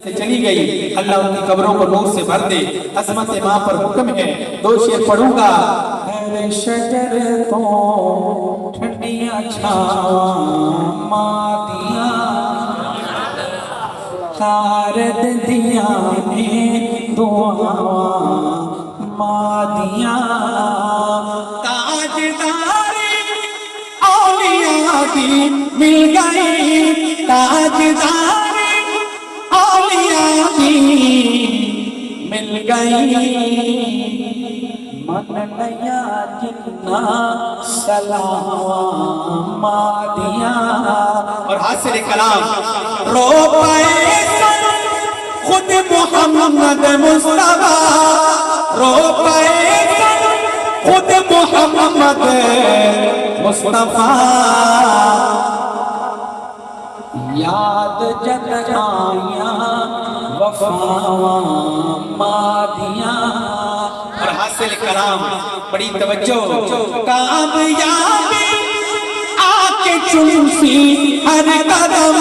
سے چلی گئی، اللہ ان کی قبروں کو نور سے بھر دے۔ عظمت ماں پر حکم ہے، دو شعر پڑھوں گا۔ ہر شجر کو ٹھنڈیاں چھاواں ماں دیاں، خارد دیاں نے دعاواں ماں دیاں، تاجدار اولیاء دی مل گئی، تاجدار اولیاء دی مل گئی، من نیا جتنا سلام مادیاں۔ اور حاصل کلام رو پائے خود محمد مصطفیٰ، رو پائے خود محمد مصطفیٰ، یاد جت آیاں وفاواں مادیاں۔ اور حاصل کلام بڑی توجہ، کامیابی آ کے چوسی ہر قدم،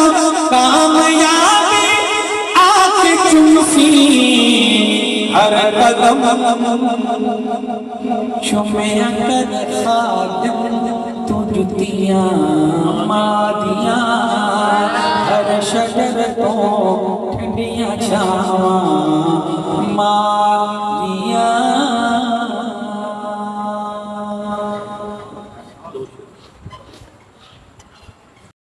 کامیابی آ کے چوسی ہر قدم، چومیا کر خادم تو جتیاں مادیاں، ہر شجر کو ٹھنڈیاں چھاواں ماں